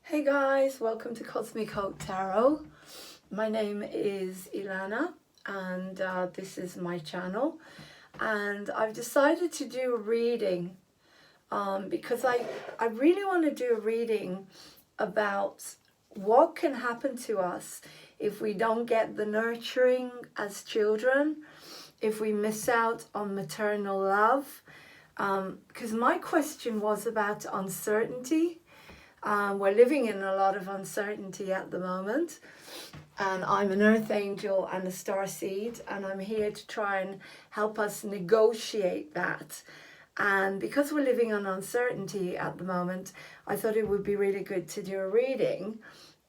Hey guys, welcome to Cosmic Hope Tarot. My name is Ilana and this is my channel, and I've decided to do a reading because I really want to do a reading about what can happen to us if we don't get the nurturing as children, if we miss out on maternal love, because my question was about uncertainty. We're living in a lot of uncertainty at the moment, and I'm an earth angel and a star seed, and I'm here to try and help us negotiate that. And because we're living on uncertainty at the moment, I thought it would be really good to do a reading.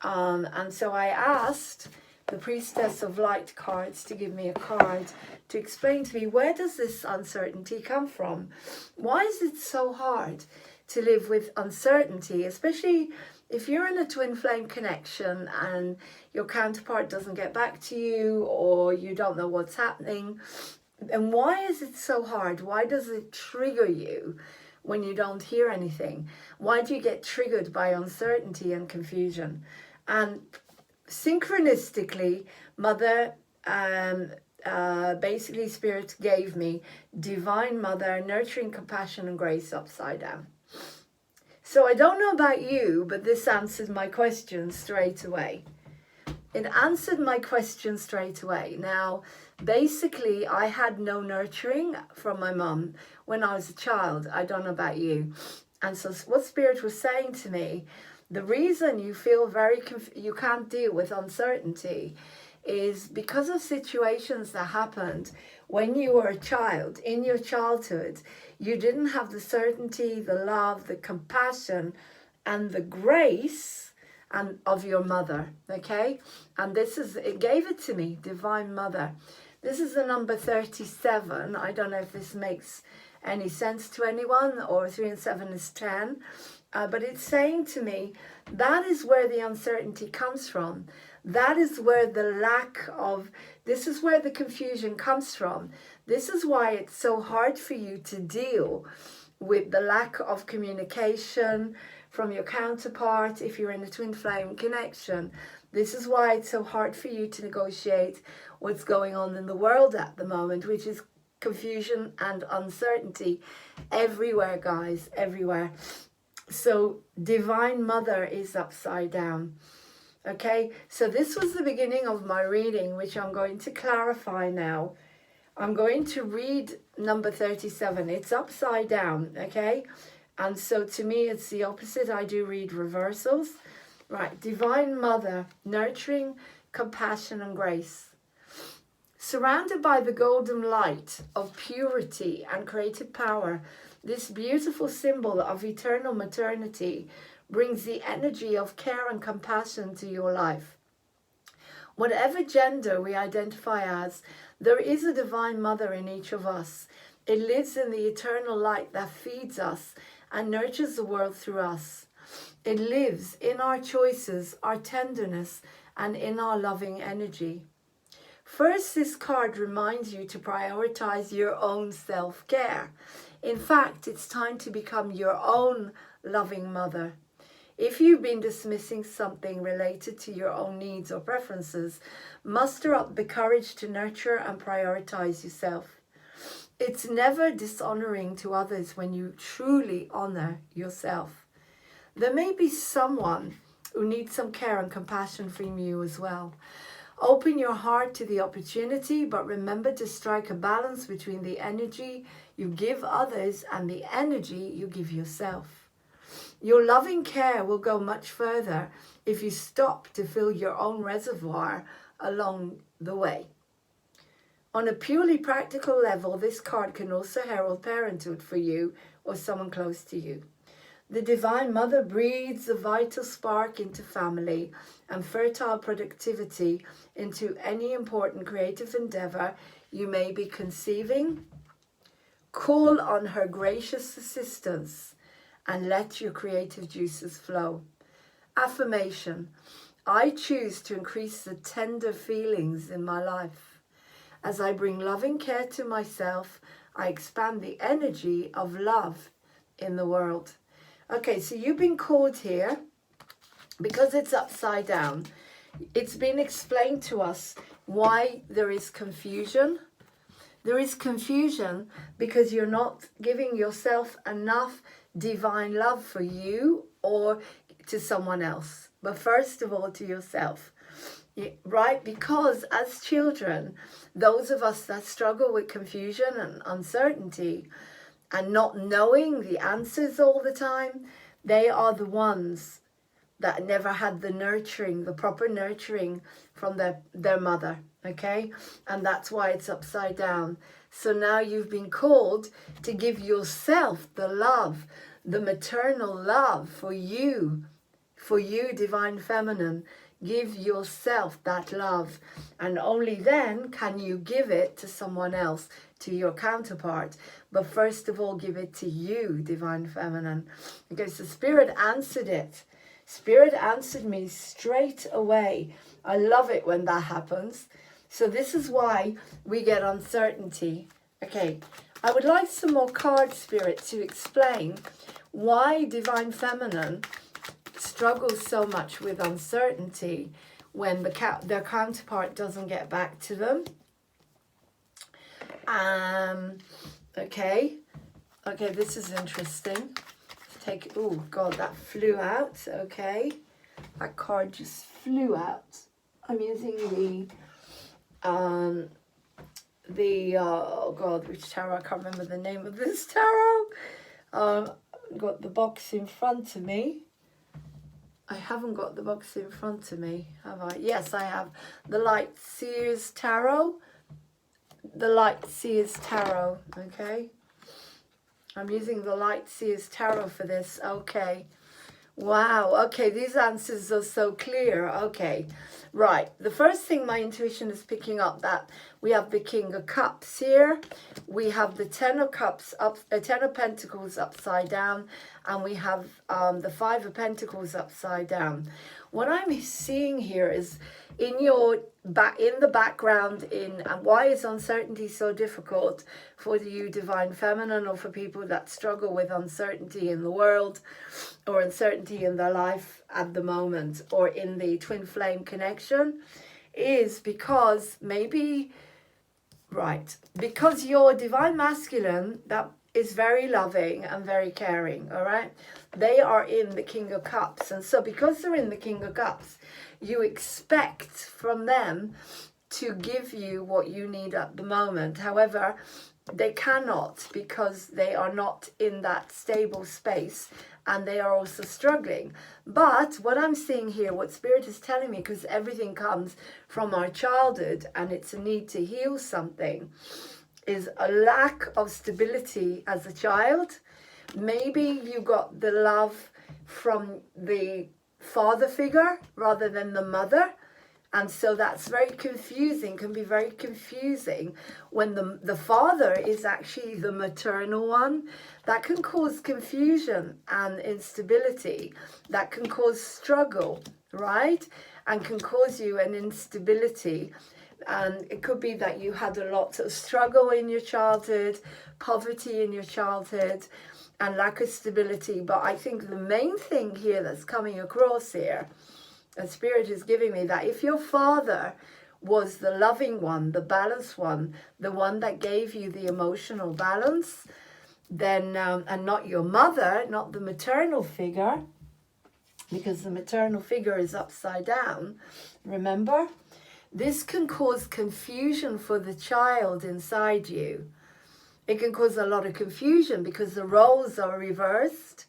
And so I asked the Priestess of Light cards to give me a card to explain to me, where does this uncertainty come from? Why is it so hard to live with uncertainty, especially if you're in a twin flame connection and your counterpart doesn't get back to you, or you don't know what's happening? And why is it so hard? Why does it trigger you when you don't hear anything? Why do you get triggered by uncertainty and confusion? And synchronistically, Mother, basically Spirit gave me Divine Mother, Nurturing Compassion and Grace upside down. So I don't know about you, but this answered my question straight away. It answered my question straight away. Now, basically, I had no nurturing from my mum when I was a child. I don't know about you. And so what Spirit was saying to me, the reason you feel you can't deal with uncertainty is because of situations that happened when you were a child. In your childhood, you didn't have the certainty, the love, the compassion, and the grace of your mother, okay? And it gave it to me, Divine Mother. This is the number 37. I don't know if this makes any sense to anyone, or 3 and 7 is 10. But it's saying to me, that is where the uncertainty comes from. That is where this is where the confusion comes from. This is why it's so hard for you to deal with the lack of communication from your counterpart if you're in a twin flame connection. This is why it's so hard for you to negotiate what's going on in the world at the moment, which is confusion and uncertainty everywhere, guys, everywhere. So Divine Mother is upside down. Okay, so this was the beginning of my reading, which I'm going to clarify now. I'm going to read number 37. It's upside down, okay? And so to me, it's the opposite. I do read reversals. Right, Divine Mother, Nurturing Compassion and Grace. Surrounded by the golden light of purity and creative power, this beautiful symbol of eternal maternity brings the energy of care and compassion to your life. Whatever gender we identify as, there is a Divine Mother in each of us. It lives in the eternal light that feeds us and nurtures the world through us. It lives in our choices, our tenderness, and in our loving energy. First, this card reminds you to prioritize your own self-care. In fact, it's time to become your own loving mother. If you've been dismissing something related to your own needs or preferences, muster up the courage to nurture and prioritize yourself. It's never dishonoring to others when you truly honor yourself. There may be someone who needs some care and compassion from you as well. Open your heart to the opportunity, but remember to strike a balance between the energy you give others and the energy you give yourself. Your loving care will go much further if you stop to fill your own reservoir along the way. On a purely practical level, this card can also herald parenthood for you or someone close to you. The Divine Mother breathes a vital spark into family and fertile productivity into any important creative endeavor you may be conceiving. Call on her gracious assistance and let your creative juices flow. Affirmation: I choose to increase the tender feelings in my life. As I bring loving care to myself, I expand the energy of love in the world. Okay, so you've been called here because it's upside down, it's been explained to us why there is confusion. There is confusion because you're not giving yourself enough divine love for you or to someone else, but first of all to yourself, right? Because as children, those of us that struggle with confusion and uncertainty and not knowing the answers all the time, they are the ones that never had the nurturing, the proper nurturing from their mother, okay? And that's why it's upside down. So now you've been called to give yourself the love, the maternal love for you, Divine Feminine. Give yourself that love, and only then can you give it to someone else, to your counterpart. But first of all, give it to you, Divine Feminine. Okay, so Spirit answered it. Spirit answered me straight away. I love it when that happens. So this is why we get uncertainty. Okay, I would like some more card, Spirit, to explain why Divine Feminine struggles so much with uncertainty when their counterpart doesn't get back to them. Okay, this is interesting. Oh God, that flew out. Okay, that card just flew out. I'm using oh God, which tarot? I can't remember the name of this tarot. Got the box in front of me. I haven't got the box in front of me, have I? Yes, I have. The LouiseHay Tarot. The LouiseHay Tarot, okay? I'm using the LouiseHay Tarot for this, okay. Wow, okay, these answers are so clear, okay. Right, the first thing my intuition is picking up, that we have the King of Cups here, we have the Ten of Cups, Ten of Pentacles upside down, and we have the Five of Pentacles upside down. What I'm seeing here is in the background, and why is uncertainty so difficult for you, Divine Feminine, or for people that struggle with uncertainty in the world or uncertainty in their life at the moment or in the twin flame connection, is because because your Divine Masculine, that is very loving and very caring, all right? They are in the King of Cups, and so because they're in the King of Cups, you expect from them to give you what you need at the moment. However, they cannot, because they are not in that stable space and they are also struggling. But what I'm seeing here, what Spirit is telling me, because everything comes from our childhood and it's a need to heal something, is a lack of stability as a child. Maybe you got the love from the father figure rather than the mother, and so that's very confusing, can be very confusing when the father is actually the maternal one. That can cause confusion and instability, that can cause struggle, right? And can cause you an instability. And it could be that you had a lot of struggle in your childhood, poverty in your childhood, and lack of stability. But I think the main thing here that's coming across here, and Spirit is giving me, that if your father was the loving one, the balanced one, the one that gave you the emotional balance, then and not your mother, not the maternal figure, because the maternal figure is upside down, remember? This can cause confusion for the child inside you. It can cause a lot of confusion because the roles are reversed.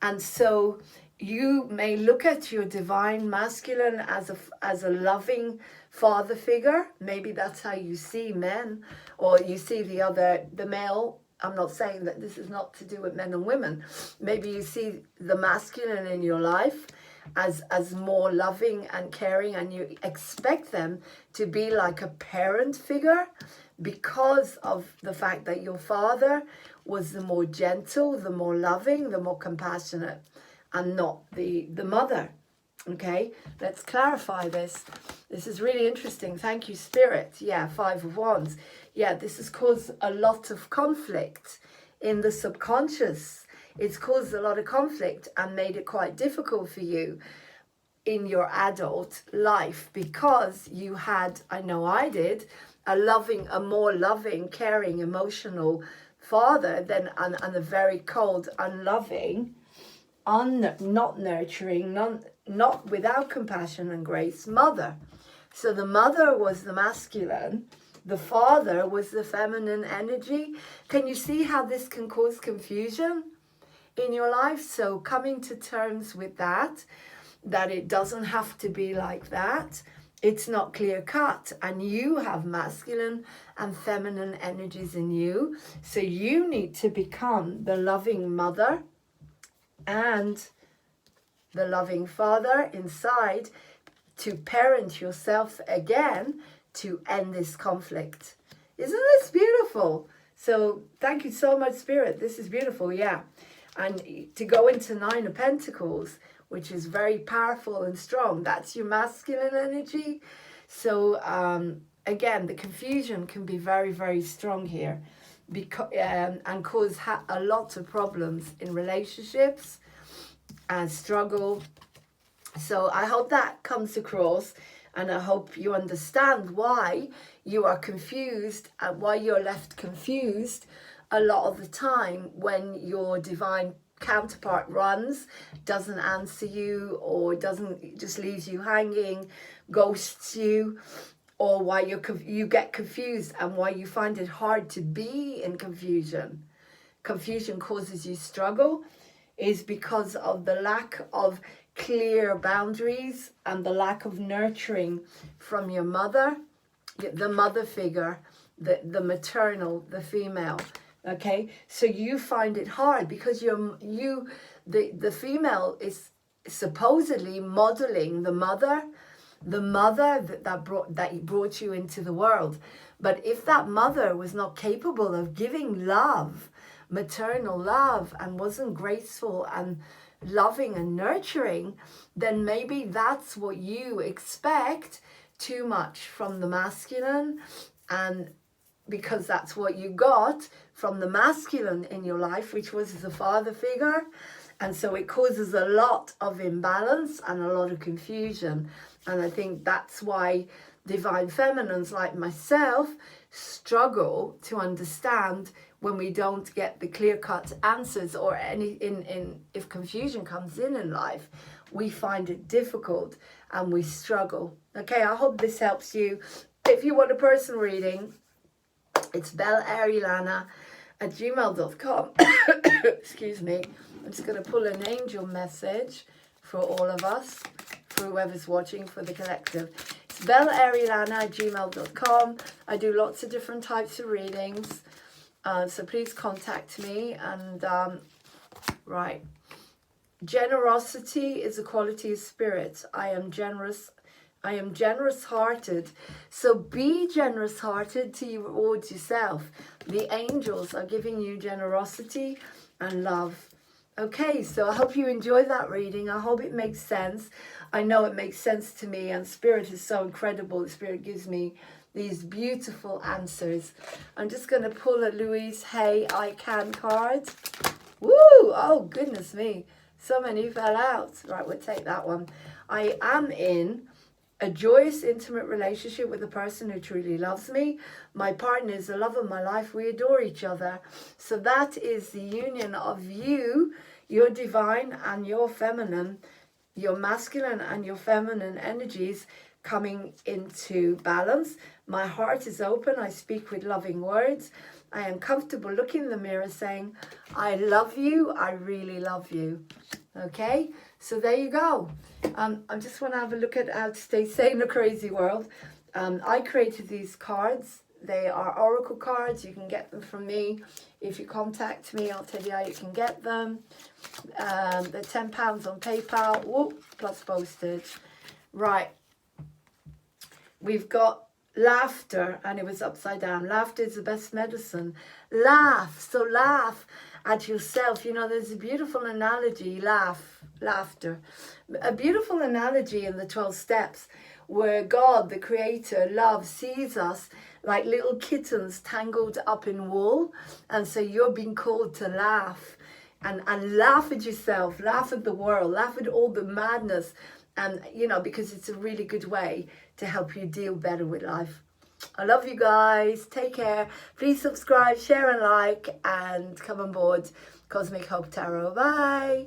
And so you may look at your Divine Masculine as a loving father figure. Maybe that's how you see men, or you see the male. I'm not saying that this is not to do with men and women. Maybe you see the masculine in your life as more loving and caring, and you expect them to be like a parent figure because of the fact that your father was the more gentle, the more loving, the more compassionate, and not the mother. Okay, let's clarify this. This is really interesting. Thank you, Spirit. Yeah, Five of Wands. Yeah, this has caused a lot of conflict in the subconscious. It's caused a lot of conflict and made it quite difficult for you. in your adult life because you had, I know I did, a more loving, caring, emotional father than and a very cold, unloving, not nurturing, not without compassion and grace mother. So the mother was the masculine, the father was the feminine energy. Can you see how this can cause confusion in your life? So coming to terms with that it doesn't have to be like that. It's not clear cut, and you have masculine and feminine energies in you. So you need to become the loving mother and the loving father inside to parent yourself again to end this conflict. Isn't this beautiful? So thank you so much, Spirit. This is beautiful, yeah. And to go into Nine of Pentacles, which is very powerful and strong, that's your masculine energy. So again, the confusion can be very, very strong here, because and cause a lot of problems in relationships and struggle. So I hope that comes across, and I hope you understand why you are confused and why you're left confused a lot of the time when your divine counterpart runs, doesn't answer you, or just leaves you hanging, ghosts you, or why you get confused and why you find it hard to be in confusion. Confusion causes you struggle is because of the lack of clear boundaries and the lack of nurturing from your mother, the mother figure, the maternal, the female. Okay, so you find it hard because the female is supposedly modeling the mother that brought you into the world. But if that mother was not capable of giving love, maternal love, and wasn't graceful and loving and nurturing, then maybe that's what you expect too much from the masculine, and because that's what you got from the masculine in your life, which was the father figure. And so it causes a lot of imbalance and a lot of confusion. And I think that's why divine feminines like myself struggle to understand when we don't get the clear-cut answers, or if confusion comes in life, we find it difficult and we struggle. Okay, I hope this helps you. If you want a personal reading, it's bellairilana@gmail.com. Excuse me. I'm just going to pull an angel message for all of us, for whoever's watching, for the collective. It's bellairilana@gmail.com. I do lots of different types of readings. So please contact me. And right. Generosity is a quality of spirit. I am generous. I am generous-hearted. So be generous-hearted towards yourself. The angels are giving you generosity and love. Okay, so I hope you enjoy that reading. I hope it makes sense. I know it makes sense to me, and Spirit is so incredible. The Spirit gives me these beautiful answers. I'm just going to pull a LouiseHay I Can card. Woo! Oh, goodness me. So many fell out. Right, we'll take that one. I am in a joyous, intimate relationship with a person who truly loves me. My partner is the love of my life. We adore each other. So that is the union of you, your divine and your feminine, your masculine and your feminine energies coming into balance. My heart is open. I speak with loving words. I am comfortable looking in the mirror saying, I love you. I really love you. Okay, so there you go. I just want to have a look at how to stay sane in a crazy world. I created these cards. They are oracle cards. You can get them from me. If you contact me, I'll tell you how you can get them. They're £10 on PayPal, whoop, plus postage. Right. We've got laughter, and it was upside down. Laughter is the best medicine. Laugh. So laugh at yourself. You know, there's a beautiful analogy, laughter. A beautiful analogy in the 12 steps where God, the creator, love, sees us like little kittens tangled up in wool. And so you're being called to laugh and laugh at yourself, laugh at the world, laugh at all the madness, and you know, because it's a really good way to help you deal better with life. I love you guys. Take care. Please subscribe, share and like, and come on board Cosmic Hope Tarot. Bye.